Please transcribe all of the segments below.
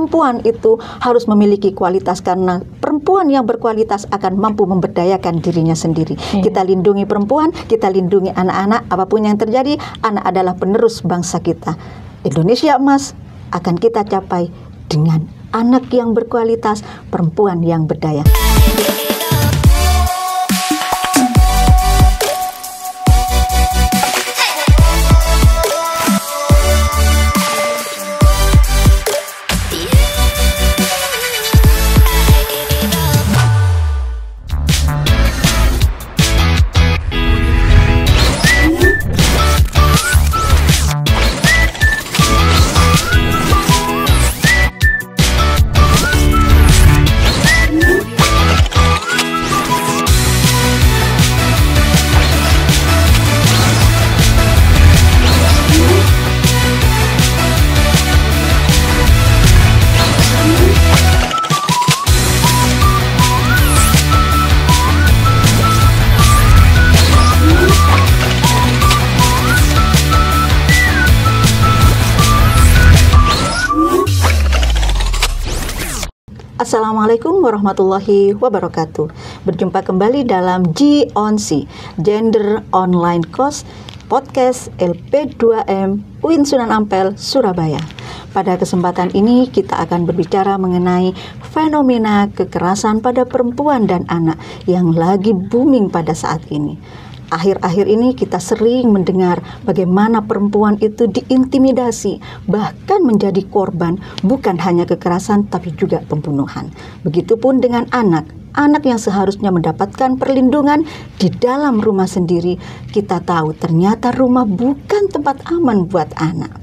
perempuan itu harus memiliki kualitas, karena perempuan yang berkualitas akan mampu memberdayakan dirinya sendiri. Kita lindungi perempuan, kita lindungi anak-anak. Apapun yang terjadi, anak adalah penerus bangsa kita. Indonesia emas akan kita capai dengan anak yang berkualitas, perempuan yang berdaya. Assalamualaikum warahmatullahi wabarakatuh. Berjumpa kembali dalam G-on-C, Gender Online Course Podcast LP2M UIN Sunan Ampel, Surabaya. Pada kesempatan ini kita akan berbicara mengenai fenomena kekerasan pada perempuan dan anak yang lagi booming pada saat ini. Akhir-akhir ini kita sering mendengar bagaimana perempuan itu diintimidasi, bahkan menjadi korban bukan hanya kekerasan tapi juga pembunuhan. Begitupun dengan anak yang seharusnya mendapatkan perlindungan di dalam rumah sendiri. Kita tahu ternyata rumah bukan tempat aman buat anak.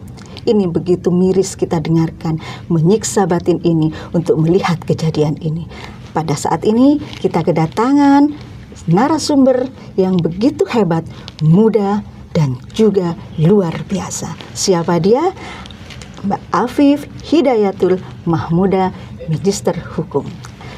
Ini begitu miris kita dengarkan, menyiksa batin ini untuk melihat kejadian ini. Pada saat ini kita kedatangan narasumber yang begitu hebat, muda, dan juga luar biasa. Siapa dia? Mbak Afif Hidayatul Mahmuda, Magister Hukum.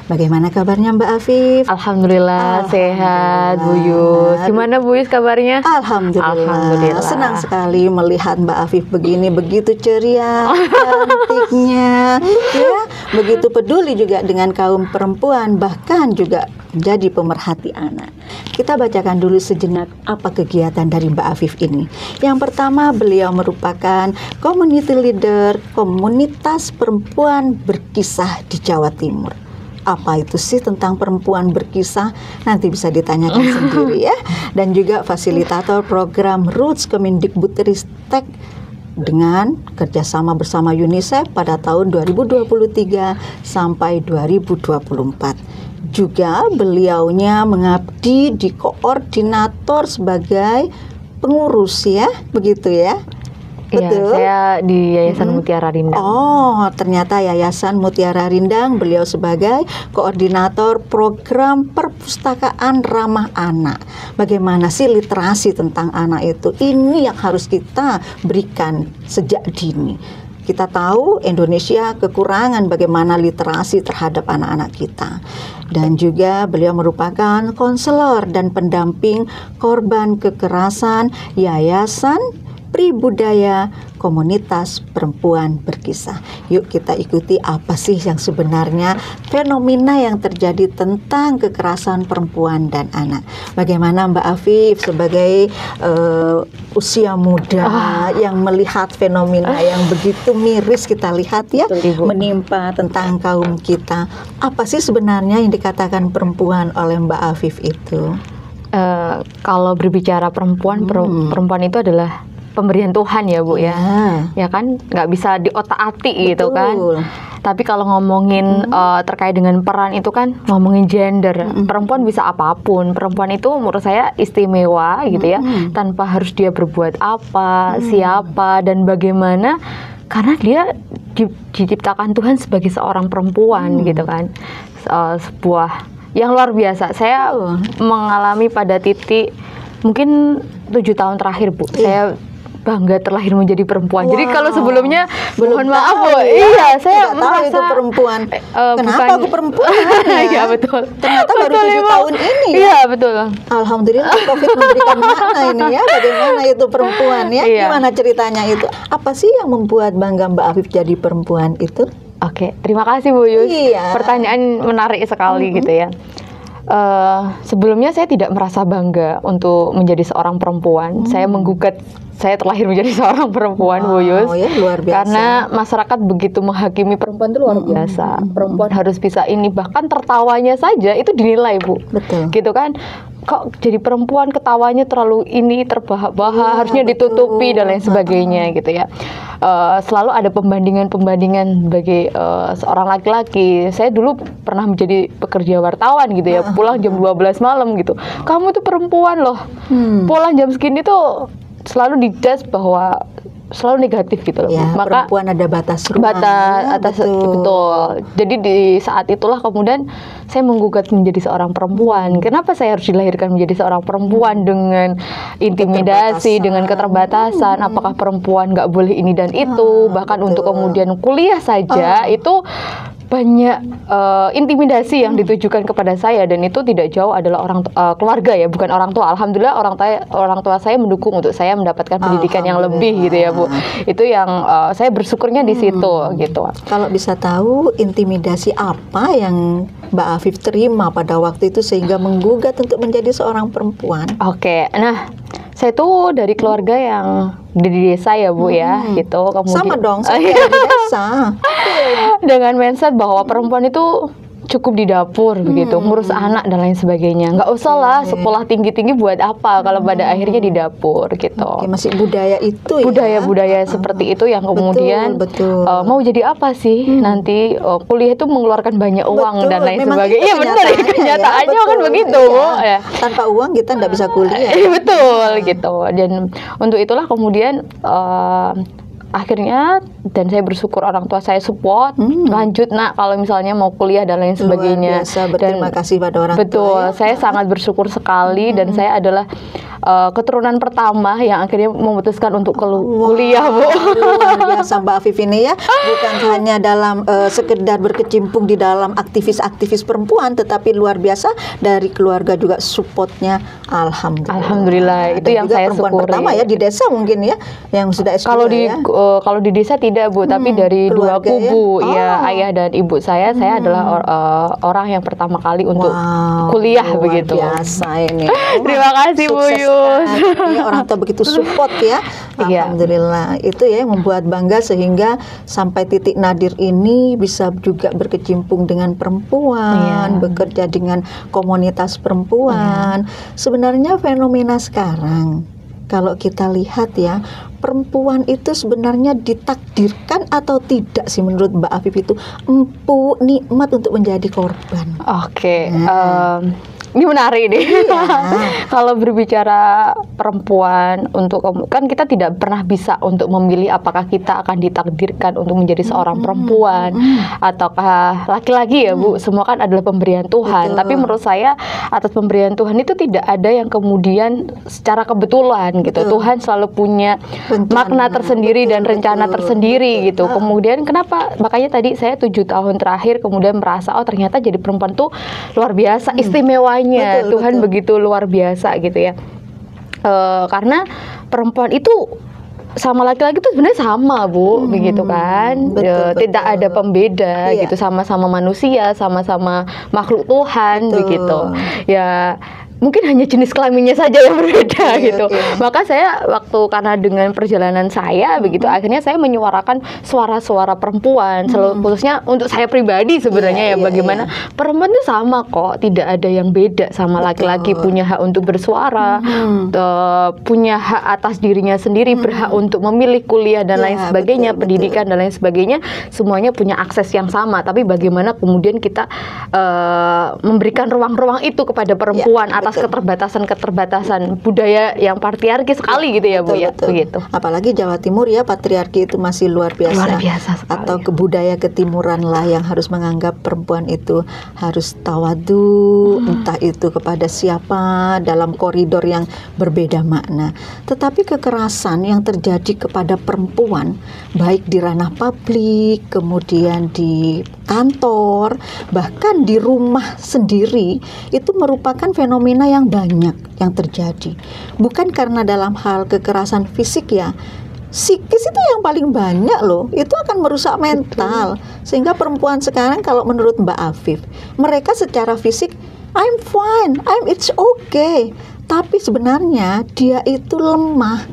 Bagaimana kabarnya Mbak Afif? Alhamdulillah sehat Bu Yus. Gimana Bu Yus kabarnya? Alhamdulillah. Senang sekali melihat Mbak Afif begini, begitu ceria, cantiknya, ya, begitu peduli juga dengan kaum perempuan, bahkan juga menjadi pemerhati anak. Kita bacakan dulu sejenak apa kegiatan dari Mbak Afif ini. Yang pertama, beliau merupakan community leader komunitas perempuan berkisah di Jawa Timur. Apa itu sih tentang perempuan berkisah? Nanti bisa ditanyakan sendiri ya. Dan juga fasilitator program Roots Kemendikbudristek dengan kerjasama bersama UNICEF pada tahun 2023 sampai 2024. Juga beliaunya mengabdi di koordinator sebagai pengurus ya, begitu ya? Betul. Iya, saya di Yayasan Mutiara Rindang. Oh, ternyata Yayasan Mutiara Rindang, beliau sebagai koordinator program perpustakaan ramah anak. Bagaimana sih literasi tentang anak itu? Ini yang harus kita berikan sejak dini. Kita tahu Indonesia kekurangan bagaimana literasi terhadap anak-anak kita. Dan juga beliau merupakan konselor dan pendamping korban kekerasan Yayasan Pribudaya Komunitas Perempuan Berkisah. Yuk kita ikuti apa sih yang sebenarnya fenomena yang terjadi tentang kekerasan perempuan dan anak. Bagaimana Mbak Afif sebagai usia muda yang melihat fenomena yang begitu miris kita lihat ya, menimpa tentang kaum kita. Apa sih sebenarnya yang dikatakan perempuan oleh Mbak Afif itu? Kalau berbicara perempuan, perempuan itu adalah pemberian Tuhan ya Bu ya, ya kan nggak bisa diotak-atik gitu kan. Tapi kalau ngomongin terkait dengan peran itu kan ngomongin gender, perempuan bisa apapun. Perempuan itu menurut saya istimewa gitu ya, tanpa harus dia berbuat apa, siapa dan bagaimana, karena dia diciptakan Tuhan sebagai seorang perempuan gitu kan. Sebuah yang luar biasa. Saya mengalami pada titik mungkin 7 tahun terakhir Bu, saya bangga terlahir menjadi perempuan. Wow. Jadi kalau sebelumnya mohon maaf Bu, iya saya tahu itu perempuan. Kenapa aku perempuan? Iya betul. Ternyata baru 7 tahun ini. Iya betul. Alhamdulillah COVID memberikan makna ini ya. Bagaimana itu perempuan ya? Gimana ceritanya itu? Apa sih yang membuat bangga Mbak Afif jadi perempuan itu? Oke, terima kasih Bu Yus. Iya. Pertanyaan menarik sekali gitu ya. Sebelumnya saya tidak merasa bangga untuk menjadi seorang perempuan. Saya terlahir menjadi seorang perempuan, Bu Yus. Ya, luar biasa. Karena masyarakat begitu menghakimi perempuan itu luar biasa. Perempuan harus bisa ini, bahkan tertawanya saja itu dinilai, Bu. Betul. Gitu kan? Kok jadi perempuan ketawanya terlalu ini terbahak-bahak, harusnya ditutupi dan lain sebagainya gitu ya. Selalu ada pembandingan bagi seorang laki-laki. Saya dulu pernah menjadi pekerja wartawan gitu ya, pulang jam 12 malam gitu. Kamu tuh perempuan loh, pulang jam segini tuh selalu dijudge bahwa selalu negatif gitu loh. Ya, maka perempuan ada batas ruang. Betul. Jadi di saat itulah kemudian saya menggugat menjadi seorang perempuan. Kenapa saya harus dilahirkan menjadi seorang perempuan dengan intimidasi, dengan keterbatasan? Apakah perempuan nggak boleh ini dan itu? Bahkan untuk kemudian kuliah saja itu banyak intimidasi yang ditujukan kepada saya, dan itu tidak jauh adalah keluarga ya, bukan orang tua. Alhamdulillah orang tua saya mendukung untuk saya mendapatkan pendidikan yang lebih gitu ya Bu. Itu yang saya bersyukurnya di situ gitu. Kalau bisa tahu intimidasi apa yang Mbak Afif terima pada waktu itu sehingga menggugat untuk menjadi seorang perempuan? Oke, nah saya tuh dari keluarga yang di desa ya Bu ya, gitu. Kemudian, sama dong, saya di desa. Dengan mindset bahwa perempuan itu cukup di dapur begitu, ngurus anak dan lain sebagainya. Nggak usah lah sekolah tinggi-tinggi buat apa kalau pada akhirnya di dapur gitu. Masih budaya itu Budaya seperti itu yang kemudian betul. Mau jadi apa sih nanti kuliah itu mengeluarkan banyak uang dan lain sebagainya. Iya benar, kenyataannya kan begitu. Ya. Tanpa uang kita nggak bisa kuliah. Betul gitu. Dan untuk itulah kemudian akhirnya, dan saya bersyukur orang tua saya support, lanjut nak kalau misalnya mau kuliah dan lain sebagainya. Luar biasa, berterima kasih pada orang tua. Betul, saya sangat bersyukur sekali, dan saya adalah keturunan pertama yang akhirnya memutuskan untuk kuliah Bu. Luar biasa Mbak Afif ini ya, bukan hanya dalam sekedar berkecimpung di dalam aktivis-aktivis perempuan, tetapi luar biasa dari keluarga juga supportnya. Alhamdulillah. Itu yang saya syukuri. Perempuan pertama ya di desa mungkin ya, yang sudah S2 Kalau di desa tidak Bu, tapi dari dua kubu ya, ayah dan ibu saya adalah orang yang pertama kali untuk kuliah begitu. Biasa ini. Terima kasih Bu Yus. Ya, orang tua begitu support ya. Alhamdulillah. Itu ya yang membuat bangga, sehingga sampai titik nadir ini bisa juga berkecimpung dengan perempuan, bekerja dengan komunitas perempuan. Sebenarnya fenomena sekarang, kalau kita lihat ya, perempuan itu sebenarnya ditakdirkan atau tidak sih menurut Mbak Afif itu empuk nikmat untuk menjadi korban? Oke. Ini menarik nih. Kalau berbicara perempuan, kan kita tidak pernah bisa untuk memilih apakah kita akan ditakdirkan untuk menjadi seorang perempuan ataukah laki-laki ya Bu. Semua kan adalah pemberian Tuhan. Tapi menurut saya atas pemberian Tuhan itu tidak ada yang kemudian secara kebetulan gitu. Tuhan selalu punya makna tersendiri dan rencana tersendiri gitu. Kemudian kenapa? Makanya tadi saya 7 tahun terakhir kemudian merasa ternyata jadi perempuan tuh luar biasa, istimewa. Tuhan begitu luar biasa gitu ya, karena perempuan itu sama laki-laki itu sebenarnya sama Bu, begitu kan, tidak ada pembeda gitu, sama-sama manusia, sama-sama makhluk Tuhan begitu ya. Mungkin hanya jenis kelaminnya saja yang berbeda gitu. Maka saya karena dengan perjalanan saya begitu, akhirnya saya menyuarakan suara-suara perempuan, khususnya untuk saya pribadi sebenarnya bagaimana perempuan itu sama kok, tidak ada yang beda sama laki-laki, punya hak untuk bersuara, punya hak atas dirinya sendiri, berhak untuk memilih kuliah dan lain sebagainya, pendidikan dan lain sebagainya, semuanya punya akses yang sama. Tapi bagaimana kemudian kita memberikan ruang-ruang itu kepada perempuan atas keterbatasan budaya yang patriarki sekali gitu ya Bu ya, begitu. Apalagi Jawa Timur ya, patriarki itu masih luar biasa. Luar biasa sekali. Atau kebudaya ketimuran lah yang harus menganggap perempuan itu harus tawadu, entah itu kepada siapa dalam koridor yang berbeda makna. Tetapi kekerasan yang terjadi kepada perempuan baik di ranah publik, kemudian di kantor, bahkan di rumah sendiri, itu merupakan fenomena yang banyak yang terjadi. Bukan karena dalam hal kekerasan fisik ya, psikis itu yang paling banyak loh. Itu akan merusak mental. Sehingga perempuan sekarang kalau menurut Mbak Afif, mereka secara fisik I'm fine, it's okay. Tapi sebenarnya dia itu lemah.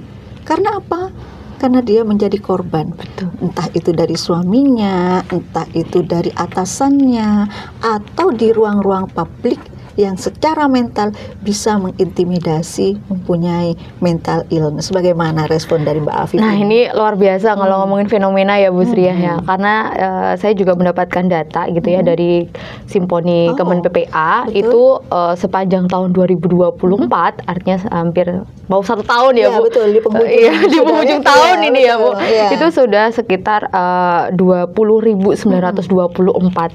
Karena apa? Karena dia menjadi korban. Betul. Entah itu dari suaminya, entah itu dari atasannya, atau di ruang-ruang publik yang secara mental bisa mengintimidasi, mempunyai mental illness. Bagaimana respon dari Mbak Afif? Nah, ini luar biasa kalau ngomongin fenomena ya Bu Sriah ya. Karena saya juga mendapatkan data gitu ya dari Simponi Kemen PPA. Betul. Itu sepanjang tahun 2024, artinya hampir mau 1 tahun ya Bu. Betul, di penghujung, di penghujung tahun ini betul, ya Bu. Ya. Itu sudah sekitar 20.924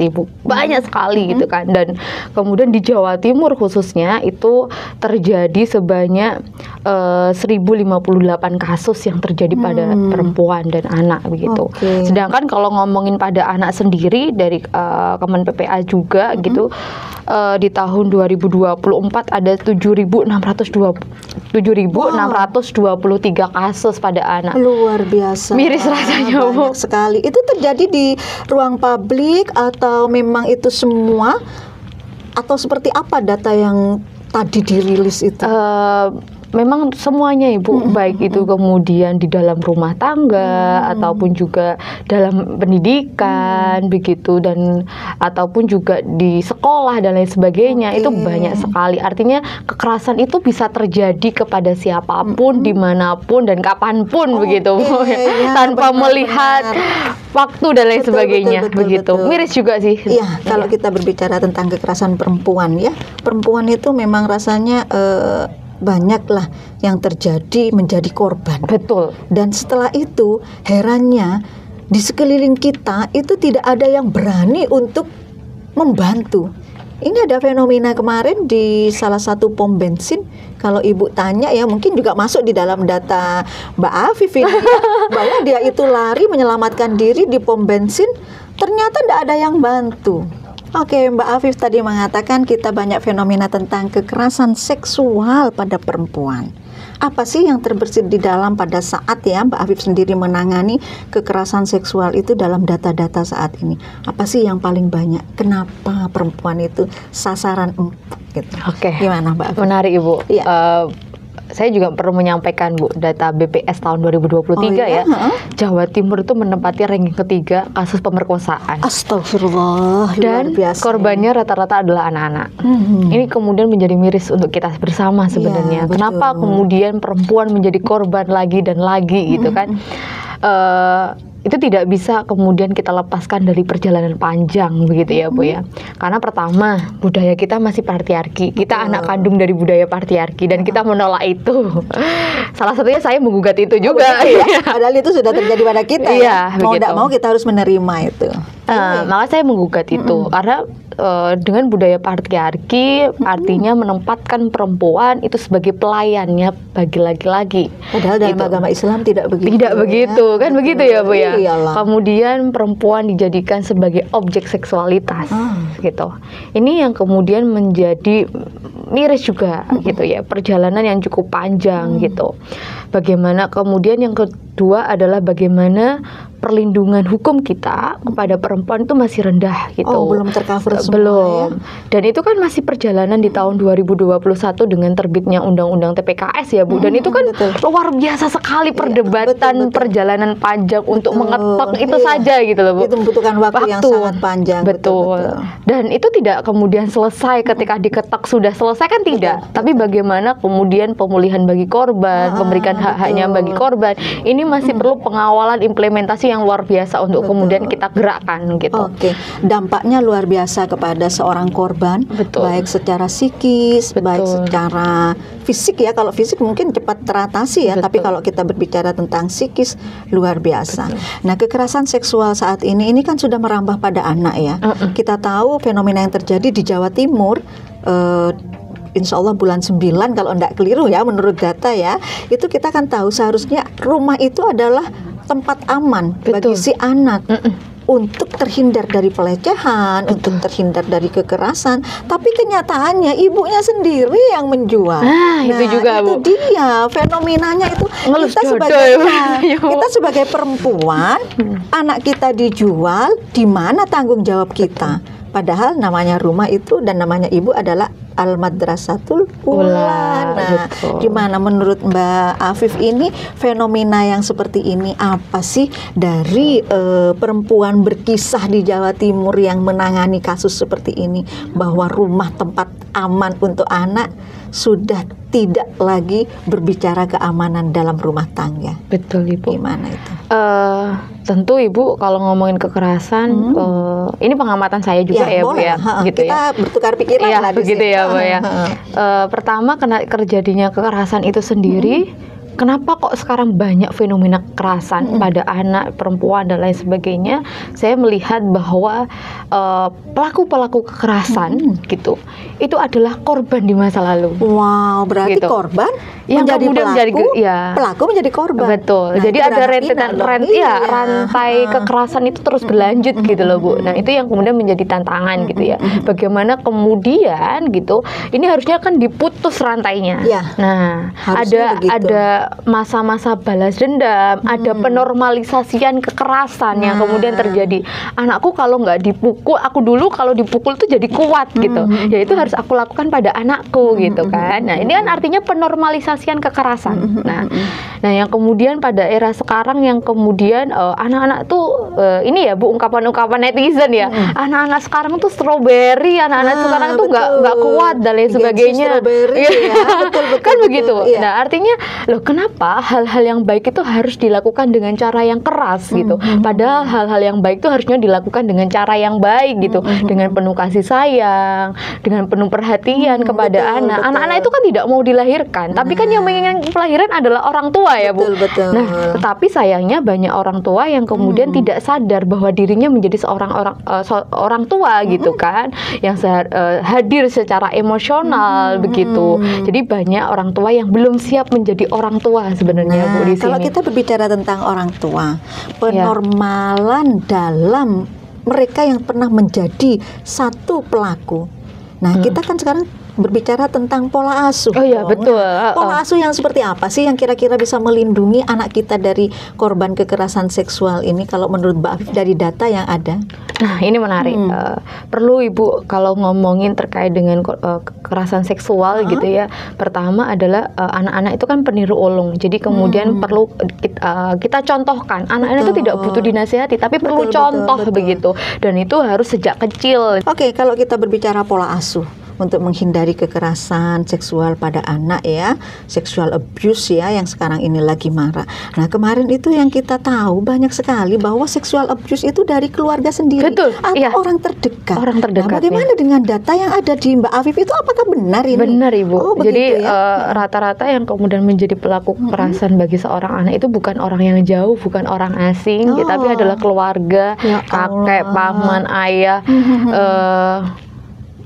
Ibu. Banyak sekali gitu kan. Dan kemudian di Jawa Timur khususnya itu terjadi sebanyak 1058 kasus yang terjadi pada perempuan dan anak begitu. Sedangkan kalau ngomongin pada anak sendiri dari Kemen PPA juga gitu, di tahun 2024 ada 7.623 kasus pada anak. Luar biasa. Miris rasanya Bu. Banyak sekali. Itu terjadi di ruang publik atau memang itu semua? Atau seperti apa data yang tadi dirilis itu? Memang semuanya Ibu, baik itu kemudian di dalam rumah tangga ataupun juga dalam pendidikan begitu, dan ataupun juga di sekolah dan lain sebagainya. Itu banyak sekali. Artinya kekerasan itu bisa terjadi kepada siapapun, dimanapun dan kapanpun begitu, Ya, tanpa benar, melihat waktu dan lain sebagainya begitu. betul. Miris juga sih. Iya, kalau kita berbicara tentang kekerasan perempuan ya, perempuan itu memang rasanya banyaklah yang terjadi menjadi korban. Betul. Dan setelah itu herannya di sekeliling kita itu tidak ada yang berani untuk membantu. Ini ada fenomena kemarin di salah satu pom bensin. Kalau Ibu tanya ya, mungkin juga masuk di dalam data Mbak Afif ini ya, bahwa dia itu lari menyelamatkan diri di pom bensin, ternyata tidak ada yang bantu. Oke, Mbak Afif tadi mengatakan kita banyak fenomena tentang kekerasan seksual pada perempuan. Apa sih yang terbersit di dalam pada saat ya Mbak Afif sendiri menangani kekerasan seksual itu dalam data-data saat ini? Apa sih yang paling banyak? Kenapa perempuan itu sasaran empuk gitu? Oke. Gimana Mbak Afif? Menarik Ibu. Iya. Saya juga perlu menyampaikan Bu, data BPS tahun 2023 ya. Jawa Timur itu menempati ranking ketiga kasus pemerkosaan. Astagfirullah, dan luar biasa. Korbannya rata-rata adalah anak-anak. Ini kemudian menjadi miris untuk kita bersama sebenarnya. Ya, kenapa kemudian perempuan menjadi korban lagi dan lagi gitu kan? Itu tidak bisa kemudian kita lepaskan dari perjalanan panjang begitu ya Bu ya. Karena pertama, budaya kita masih patriarki. Kita anak kandung dari budaya patriarki dan kita menolak itu. Salah satunya saya menggugat itu juga. Ya? Padahal itu sudah terjadi pada kita ya. Mau tidak mau kita harus menerima itu. Maka saya menggugat itu karena dengan budaya patriarki artinya menempatkan perempuan itu sebagai pelayannya bagi laki-laki. Padahal dalam agama Islam tidak begitu. Tidak begitu, kan begitu ya Bu ya. Iyalah. Kemudian perempuan dijadikan sebagai objek seksualitas gitu. Ini yang kemudian menjadi miris juga gitu ya. Perjalanan yang cukup panjang gitu. Bagaimana kemudian yang kedua adalah bagaimana perlindungan hukum kita kepada perempuan itu masih rendah gitu. Belum tercover semua. Belum. Ya? Dan itu kan masih perjalanan di tahun 2021 dengan terbitnya Undang-Undang TPKS ya Bu. Dan itu kan luar biasa sekali perdebatan, betul. Perjalanan panjang untuk mengetok itu saja gitu loh Bu. Itu membutuhkan waktu yang sangat panjang. Betul. Dan itu tidak kemudian selesai ketika diketok sudah selesai kan tidak. Tapi bagaimana kemudian pemulihan bagi korban, memberikan hak-haknya bagi korban. Ini masih perlu pengawalan implementasi yang luar biasa untuk kemudian kita gerakkan gitu. Oke, dampaknya luar biasa kepada seorang korban, baik secara psikis, baik secara fisik ya. Kalau fisik mungkin cepat teratasi ya, tapi kalau kita berbicara tentang psikis luar biasa. Nah, kekerasan seksual saat ini kan sudah merambah pada anak ya. Kita tahu fenomena yang terjadi di Jawa Timur. Insya Allah bulan 9 kalau tidak keliru ya menurut data ya, itu kita kan tahu seharusnya rumah itu adalah tempat aman bagi si anak untuk terhindar dari pelecehan, untuk terhindar dari kekerasan, tapi kenyataannya ibunya sendiri yang menjual. Nah, itu juga, itu Bu. dia fenomenanya itu. Kita sebagai perempuan, anak kita dijual, di mana tanggung jawab kita? Padahal namanya rumah itu dan namanya ibu adalah Al-Madrasatul Ula. Nah, gimana menurut Mbak Afif ini fenomena yang seperti ini apa sih dari perempuan berkisah di Jawa Timur yang menangani kasus seperti ini, bahwa rumah tempat aman untuk anak sudah tidak lagi berbicara keamanan dalam rumah tangga. Betul, Ibu. Gimana itu? Tentu Ibu kalau ngomongin kekerasan, ini pengamatan saya juga ya Bu ya. Gitu kita bertukar pikiran lah di begitu sini. Ya Bu ya. Pertama karena terjadinya kekerasan itu sendiri, kenapa kok sekarang banyak fenomena kekerasan pada anak, perempuan dan lain sebagainya? Saya melihat bahwa pelaku-pelaku kekerasan gitu, itu adalah korban di masa lalu. Wow, berarti gitu. Korban yang menjadi pelaku, pelaku menjadi korban. Betul. Nah, jadi ada rantai kekerasan itu terus berlanjut gitu loh Bu. Nah itu yang kemudian menjadi tantangan gitu ya. Bagaimana kemudian gitu, ini harusnya kan diputus rantainya. Nah ada masa-masa balas dendam, ada penormalisasian kekerasan yang kemudian terjadi. Anakku kalau nggak dipukul, aku dulu kalau dipukul tuh jadi kuat gitu. Ya itu harus aku lakukan pada anakku gitu kan. Nah ini kan artinya penormalisasian kekerasan. Nah yang kemudian pada era sekarang yang kemudian anak-anak tuh ini ya Bu, ungkapan-ungkapan netizen ya. Anak-anak sekarang tuh strawberry, anak-anak sekarang tuh nggak kuat dan lain sebagainya. Kan begitu. Nah artinya loh kenapa hal-hal yang baik itu harus dilakukan dengan cara yang keras gitu. Padahal hal-hal yang baik itu harusnya dilakukan dengan cara yang baik gitu, dengan penuh kasih sayang, dengan penuh perhatian kepada anak. Anak-anak itu kan tidak mau dilahirkan, tapi kan yang menginginkan pelahiran adalah orang tua ya Bu. Nah, tetapi sayangnya banyak orang tua yang kemudian tidak sadar bahwa dirinya menjadi seorang orang tua gitu kan, yang hadir secara emosional begitu. Jadi banyak orang tua yang belum siap menjadi orang tua sebenarnya Bu di sini. Kalau kita berbicara tentang orang tua, penormalan dalam mereka yang pernah menjadi satu pelaku. Nah, kita kan sekarang berbicara tentang pola asuh. Oh iya, betul. Pola asuh yang seperti apa sih yang kira-kira bisa melindungi anak kita dari korban kekerasan seksual ini kalau menurut Mbak Afif dari data yang ada? Nah, ini menarik. Perlu Ibu kalau ngomongin terkait dengan kekerasan seksual gitu ya. Pertama adalah anak-anak itu kan peniru ulung. Jadi kemudian perlu kita contohkan. Anak-anak itu tidak butuh dinasihati, tapi perlu contoh begitu. Dan itu harus sejak kecil. Oke, kalau kita berbicara pola asuh untuk menghindari kekerasan seksual pada anak ya, sexual abuse ya yang sekarang ini lagi marak. Nah kemarin itu yang kita tahu banyak sekali bahwa sexual abuse itu dari keluarga sendiri. Betul, atau orang terdekat. Orang terdekat. Nah, bagaimana dengan data yang ada di Mbak Afif itu, apakah benar ini? Benar Ibu. Jadi ya? Rata-rata yang kemudian menjadi pelaku kekerasan bagi seorang anak itu bukan orang yang jauh, bukan orang asing, tapi adalah keluarga, kakek, paman, ayah.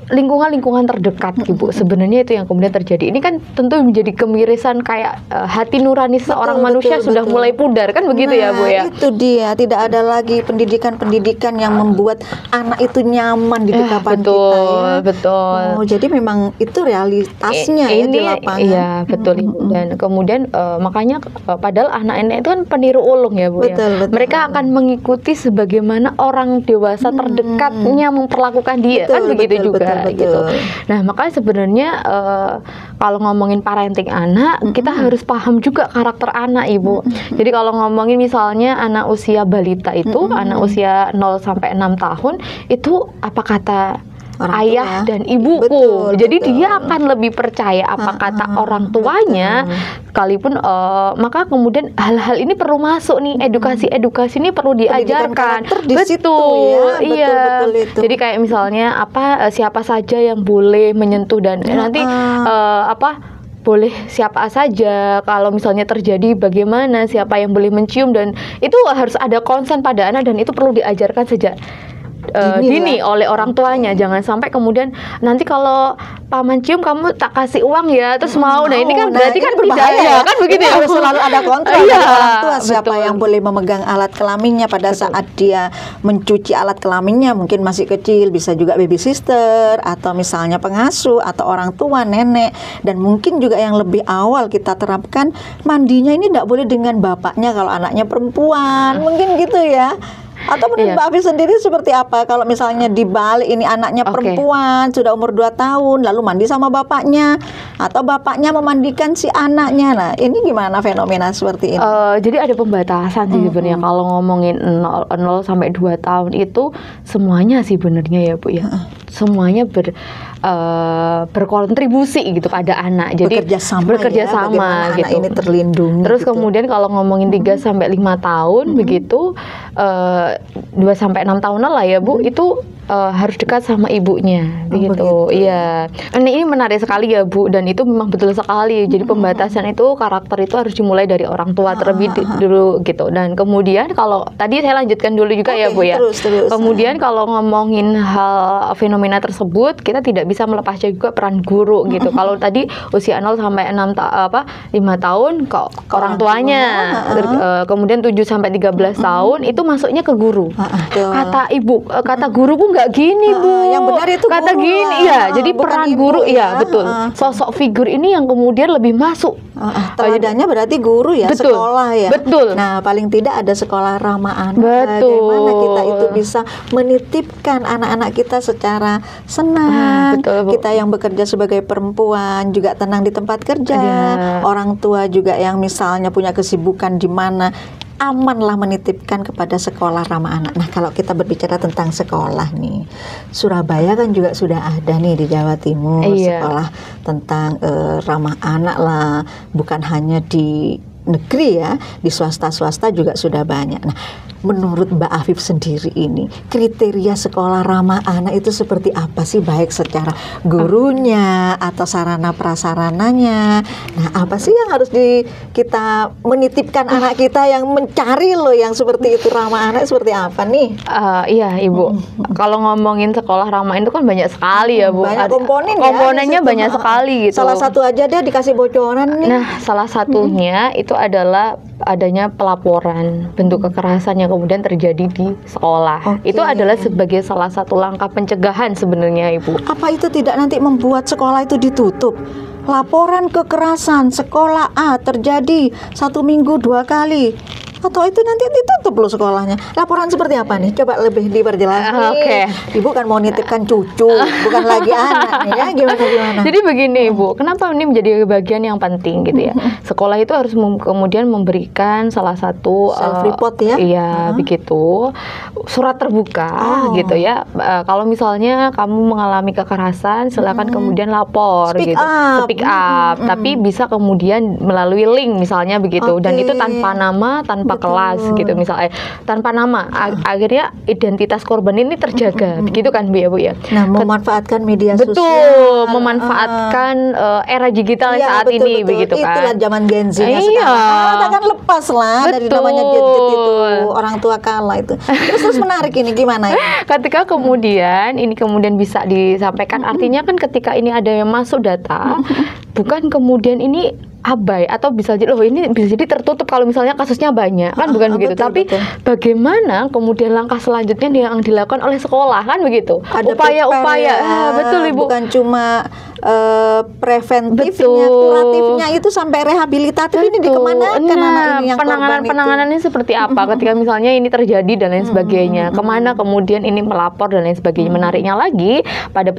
Lingkungan-lingkungan terdekat Ibu, sebenarnya itu yang kemudian terjadi. Ini kan tentu menjadi kemirisan kayak hati nurani seorang manusia sudah mulai pudar kan begitu ya Bu ya. Itu dia, tidak ada lagi pendidikan-pendidikan yang membuat anak itu nyaman di dekapan kita ya. Betul. Jadi memang itu realitasnya ya di lapangan. Iya, betul Ibu. Dan kemudian makanya padahal anak-anak itu kan peniru ulung ya Bu ya. Mereka akan mengikuti sebagaimana orang dewasa terdekatnya memperlakukan dia, kan begitu juga. Gitu. Nah makanya sebenarnya kalau ngomongin parenting anak, kita harus paham juga karakter anak Ibu. Jadi kalau ngomongin misalnya anak usia balita itu, anak usia 0 sampai 6 tahun itu apa kata ayah dan ibuku. Jadi dia akan lebih percaya apa kata orang tuanya, sekalipun maka kemudian hal-hal ini perlu masuk nih, edukasi ini perlu diajarkan. Betul, betul itu. Jadi kayak misalnya siapa saja yang boleh menyentuh dan nanti boleh siapa saja, kalau misalnya terjadi bagaimana, siapa yang boleh mencium, dan itu harus ada konsen pada anak dan itu perlu diajarkan sejak dini oleh orang tuanya. Jangan sampai kemudian nanti kalau paman cium kamu tak kasih uang ya, terus mau. Nah, ini kan berarti kan tidak ya, kan begitu ya. Harus selalu ada kontrol dari orang tua, siapa yang boleh memegang alat kelaminnya pada saat dia mencuci alat kelaminnya, mungkin masih kecil, bisa juga baby sister atau misalnya pengasuh atau orang tua, nenek. Dan mungkin juga yang lebih awal kita terapkan, mandinya ini tidak boleh dengan bapaknya kalau anaknya perempuan, mungkin gitu ya. Atau menurut Mbak Afi sendiri seperti apa kalau misalnya dibalik ini anaknya perempuan sudah umur 2 tahun lalu mandi sama bapaknya atau bapaknya memandikan si anaknya. Nah, ini gimana fenomena seperti ini? Jadi ada pembatasan sih sebenarnya kalau ngomongin 0 sampai 2 tahun itu semuanya sih benernya ya Bu ya. Semuanya berkontribusi gitu pada anak. Jadi bekerja sama gitu. Anak ini terlindungi. Terus gitu. Kemudian kalau ngomongin 3 sampai 5 tahun begitu 2 sampai 6 tahunan lah ya Bu, itu harus dekat sama ibunya begitu. Iya. Ini menarik sekali ya Bu, dan itu memang betul sekali. Jadi pembatasan itu, karakter itu harus dimulai dari orang tua terlebih dulu gitu. Dan kemudian kalau tadi saya lanjutkan dulu juga ya Bu ya. Terus. Kemudian kalau ngomongin hal fenomena tersebut, kita tidak bisa melepasnya juga peran guru gitu. Kalau tadi usia 0 sampai 5 tahun ke orang tuanya. Kemudian 7 sampai 13 tahun itu masuknya ke guru. Kata ibu, kata guruku nggak gini Bu. Yang benar itu kata guru gini ya. Jadi peran guru ya betul. Sosok figur ini yang kemudian lebih masuk. Teladannya berarti guru ya, betul, sekolah ya. Betul. Nah, paling tidak ada sekolah ramah anak. Betul. Bagaimana kita itu bisa menitipkan anak-anak kita secara senang. Betul, Bu. Kita yang bekerja sebagai perempuan juga tenang di tempat kerja. Orang tua juga yang misalnya punya kesibukan di mana amanlah menitipkan kepada sekolah ramah anak. Nah, kalau kita berbicara tentang sekolah nih, Surabaya kan juga sudah ada nih di Jawa Timur sekolah tentang ramah anak lah, bukan hanya di negeri ya, di swasta juga sudah banyak. Nah, menurut Mbak Afif sendiri ini, kriteria sekolah ramah anak itu seperti apa sih, baik secara gurunya atau sarana prasarananya? Nah, apa sih yang harus kita menitipkan anak kita yang mencari loh yang seperti itu, ramah anak seperti apa nih? Iya Ibu, kalau ngomongin sekolah ramah itu kan banyak sekali ya Bu. Banyak komponennya banyak sekali gitu. Salah satu aja deh dikasih bocoran nih. Nah, salah satunya itu adalah adanya pelaporan bentuk kekerasan yang kemudian terjadi di sekolah. Itu adalah sebagai salah satu langkah pencegahan sebenarnya Ibu. Apa itu tidak nanti membuat sekolah itu ditutup? Laporan kekerasan sekolah A terjadi 1 minggu 2 kali. Atau itu nanti ditutup loh sekolahnya. Laporan seperti apa nih? Coba lebih diperjelas nih. Ibu kan mau nitipkan cucu, bukan lagi anak nih ya. Gimana? Jadi begini Ibu, kenapa ini menjadi bagian yang penting gitu ya? Sekolah itu harus kemudian memberikan salah satu self-report ya? Iya, begitu. Surat terbuka gitu ya. Kalau misalnya kamu mengalami kekerasan, silakan kemudian lapor Speak gitu. Speak up. Tapi bisa kemudian melalui link misalnya begitu. Dan itu tanpa nama, tanpa kelas gitu misalnya, tanpa nama. Akhirnya identitas korban ini terjaga, begitu kan Bu ya Bu ya. Nah, memanfaatkan media sosial. Betul, memanfaatkan era digital saat ini begitu kan. Itulah zaman Gen Z sekarang. Takkan lepas lah dari namanya gadget itu, orang tua kala itu. Terus menarik ini gimana ya? Ketika kemudian ini kemudian bisa disampaikan, artinya kan ketika ini ada yang masuk data, bukan kemudian ini abai atau bisa jadi ini bisa jadi tertutup kalau misalnya kasusnya banyak kan, bukan begitu. Tapi bagaimana kemudian langkah selanjutnya yang dilakukan oleh sekolah kan begitu. Ada upaya-upaya betul Ibu, bukan cuma preventifnya, kuratifnya itu sampai rehabilitatif. Ini dikemanakan anak ini yang penanganannya seperti apa ketika misalnya ini terjadi dan lain sebagainya, kemana kemudian ini melapor dan lain sebagainya. Menariknya lagi pada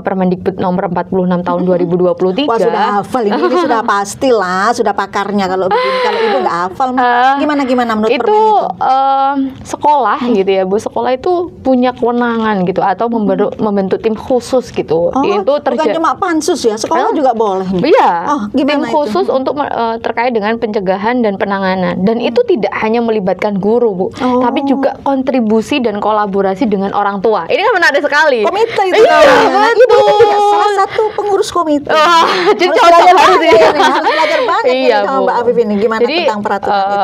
Permendikbud nomor 46 tahun 2023. Wah, sudah hafal ini sudah pastilah, sudah pakarnya kalau begini. Kalau Ibu nggak hafal, gimana menurut itu? Sekolah gitu ya Bu, sekolah itu punya kewenangan gitu atau membentuk tim khusus gitu. Itu bukan cuma pansus ya, sekolah juga boleh. Iya, tim khusus untuk terkait dengan pencegahan dan penanganan. Dan itu tidak hanya melibatkan guru Bu, tapi juga kontribusi dan kolaborasi dengan orang tua. Ini kan menarik sekali. Komite itu. Iya, betul. Ibu itu salah satu pengurus komite. Harus belajar banget iya, sama Bu. Mbak Afif ini gimana Jadi, tentang peraturan itu.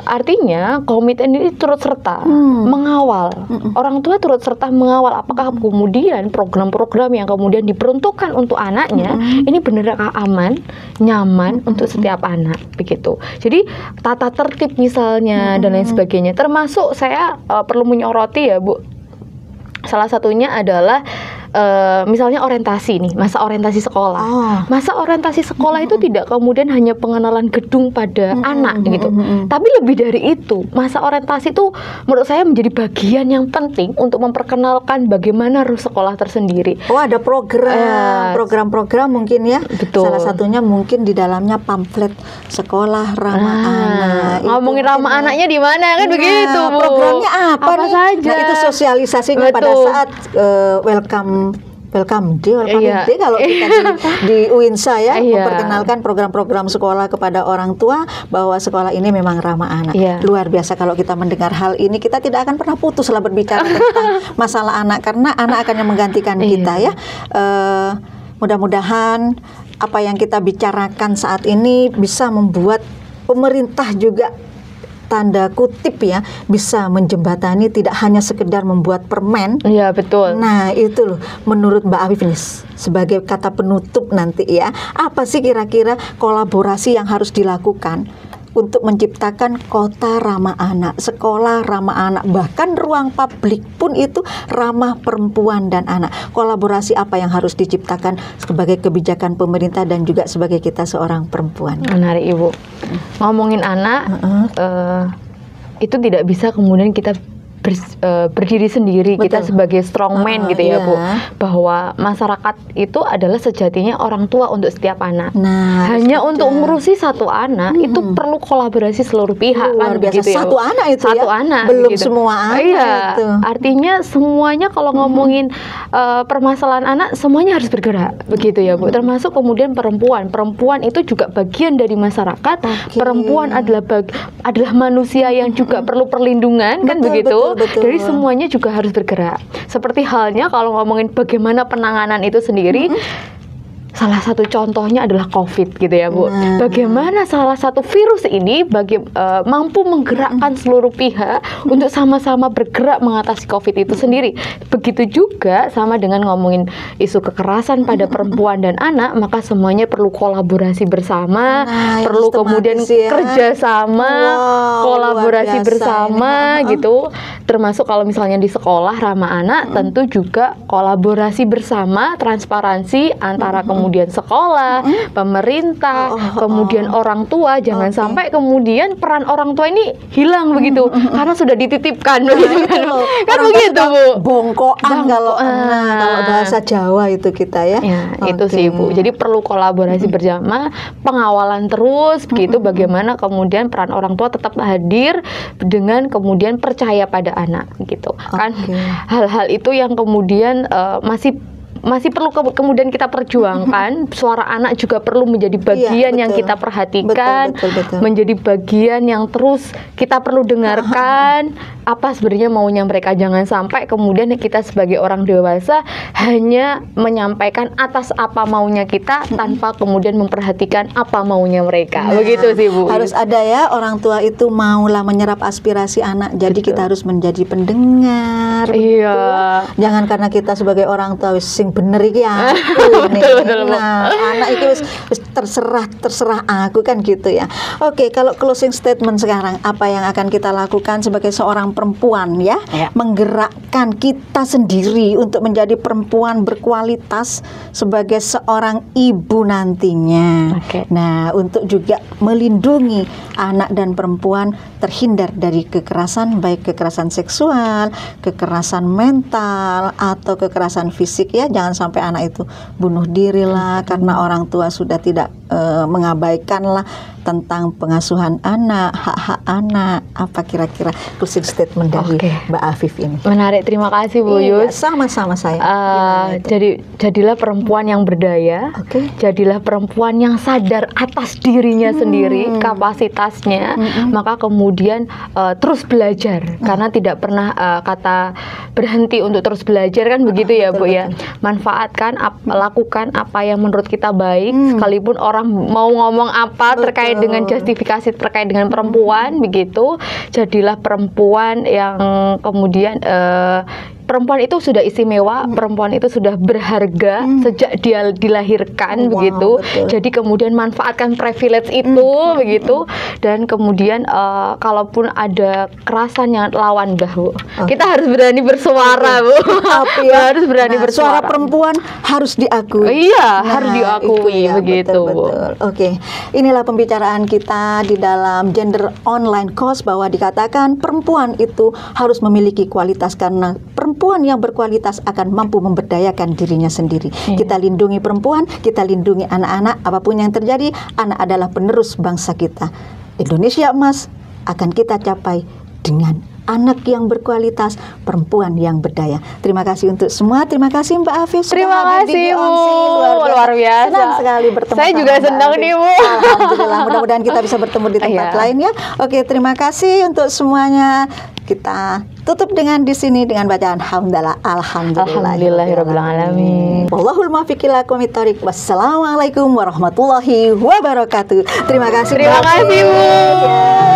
Artinya komiten ini turut serta mengawal. Orang tua turut serta mengawal apakah kemudian program-program yang kemudian diperuntukkan untuk anaknya ini benar-benar aman, nyaman untuk setiap anak begitu. Jadi tata tertib misalnya dan lain sebagainya. Termasuk saya perlu menyoroti ya, Bu. Salah satunya adalah misalnya orientasi nih, masa orientasi sekolah. Masa orientasi sekolah itu tidak kemudian hanya pengenalan gedung pada anak gitu. Tapi lebih dari itu, masa orientasi itu menurut saya menjadi bagian yang penting untuk memperkenalkan bagaimana ruh sekolah tersendiri. Oh, ada program-program mungkin ya. Betul. Salah satunya mungkin di dalamnya pamflet sekolah ramah anak. Ngomongin ramah anaknya di mana kan begitu, Bu. Programnya apa nih? saja? Nah, itu sosialisasinya pada saat welcome day kalau kita di UINSA ya, memperkenalkan program-program sekolah kepada orang tua bahwa sekolah ini memang ramah anak. Luar biasa kalau kita mendengar hal ini, kita tidak akan pernah putuslah berbicara tentang masalah anak karena anak akan yang menggantikan kita ya. Mudah-mudahan apa yang kita bicarakan saat ini bisa membuat pemerintah juga tanda kutip ya bisa menjembatani, tidak hanya sekedar membuat permen. Iya, betul. Nah, itu loh menurut Mbak Afif ini sebagai kata penutup nanti ya, apa sih kira-kira kolaborasi yang harus dilakukan untuk menciptakan kota ramah anak, sekolah ramah anak, bahkan ruang publik pun itu ramah perempuan dan anak. Kolaborasi apa yang harus diciptakan sebagai kebijakan pemerintah dan juga sebagai kita seorang perempuan. Menarik, Ibu. Ngomongin anak, itu tidak bisa kemudian kita berdiri sendiri. Betul. Kita sebagai strongman gitu ya, Bu, bahwa masyarakat itu adalah sejatinya orang tua untuk setiap anak. Nah, hanya untuk mengurusi satu anak itu perlu kolaborasi seluruh pihak. Luar biasa. Begitu ya, satu anak itu satu ya? Anak belum gitu. Semua anak itu. Artinya semuanya kalau ngomongin permasalahan anak semuanya harus bergerak begitu ya, Bu. Termasuk kemudian perempuan itu juga bagian dari masyarakat. Perempuan adalah manusia yang juga perlu perlindungan, kan begitu. Betul. Jadi semuanya juga harus bergerak. Seperti halnya kalau ngomongin bagaimana penanganan itu sendiri, salah satu contohnya adalah COVID gitu ya, Bu. Bagaimana salah satu virus ini mampu menggerakkan seluruh pihak untuk sama-sama bergerak mengatasi COVID itu sendiri. Begitu juga sama dengan ngomongin isu kekerasan pada perempuan dan anak, maka semuanya perlu kolaborasi bersama, perlu kemudian kerjasama, kolaborasi bersama gitu. Termasuk kalau misalnya di sekolah ramah anak, tentu juga kolaborasi bersama, transparansi antara kemudian sekolah, pemerintah, kemudian orang tua. Jangan sampai kemudian peran orang tua ini hilang begitu karena sudah dititipkan begitu kan begitu, Bu. Bongkoan kalau bahasa Jawa itu kita ya. Itu sih, Bu. Jadi perlu kolaborasi bersama, pengawalan terus begitu, bagaimana kemudian peran orang tua tetap hadir dengan kemudian percaya pada anak gitu. Kan hal-hal itu yang kemudian masih perlu kemudian kita perjuangkan. Suara anak juga perlu menjadi bagian yang kita perhatikan, betul. Menjadi bagian yang terus kita perlu dengarkan apa sebenarnya maunya mereka. Jangan sampai kemudian kita sebagai orang dewasa hanya menyampaikan atas apa maunya kita tanpa kemudian memperhatikan apa maunya mereka. Begitu sih, Bu. Harus ada ya, orang tua itu maulah menyerap aspirasi anak. Jadi kita harus menjadi pendengar. Jangan karena kita sebagai orang tua sing bener iki ya. Nah, anak itu terserah aku kan gitu ya. Oke, kalau closing statement sekarang, apa yang akan kita lakukan sebagai seorang perempuan ya? Menggerakkan kita sendiri untuk menjadi perempuan berkualitas sebagai seorang ibu nantinya. Nah, untuk juga melindungi anak dan perempuan terhindar dari kekerasan, baik kekerasan seksual, kekerasan mental atau kekerasan fisik ya. Jangan sampai anak itu bunuh diri lah karena orang tua sudah tidak mengabaikanlah tentang pengasuhan anak, hak-hak anak. Apa kira-kira closing statement dari Mbak Afif ini? Menarik, terima kasih Bu Yus. Sama-sama saya. Jadilah perempuan yang berdaya, jadilah perempuan yang sadar atas dirinya sendiri, kapasitasnya, maka kemudian terus belajar, karena tidak pernah kata berhenti untuk terus belajar kan begitu ya Bu ya. Manfaatkan, lakukan apa yang menurut kita baik, sekalipun orang mau ngomong apa terkait dengan justifikasi terkait dengan perempuan begitu. Jadilah perempuan yang kemudian perempuan itu sudah istimewa, perempuan itu sudah berharga sejak dia dilahirkan begitu. Jadi kemudian manfaatkan privilege itu begitu, dan kemudian kalaupun ada kerasan yang lawan Bu, kita harus berani bersuara Bu. Harus berani bersuara. Suara perempuan harus diakui. Iya, harus diakui begitu Bu. Oke. Inilah pembicaraan kita di dalam gender online course, bahwa dikatakan perempuan itu harus memiliki kualitas, karena perempuan yang berkualitas akan mampu memberdayakan dirinya sendiri. Kita lindungi perempuan, kita lindungi anak-anak. Apapun yang terjadi, anak adalah penerus bangsa kita. Indonesia emas akan kita capai dengan anak yang berkualitas, perempuan yang berdaya. Terima kasih untuk semua. Terima kasih Mbak Afif. Terima kasih Bu. Luar biasa. Senang sekali bertemu. Saya juga senang nih Bu. Alhamdulillah. Mudah-mudahan kita bisa bertemu di tempat lain ya. Oke, terima kasih untuk semuanya. Kita tutup dengan di sini dengan bacaan hamdalah. Alhamdulillahirabbil alamin. Wallahul muwaffiq ila aqwamit thoriq. Wassalamualaikum warahmatullahi wabarakatuh. Terima kasih. Terima kasih Bu.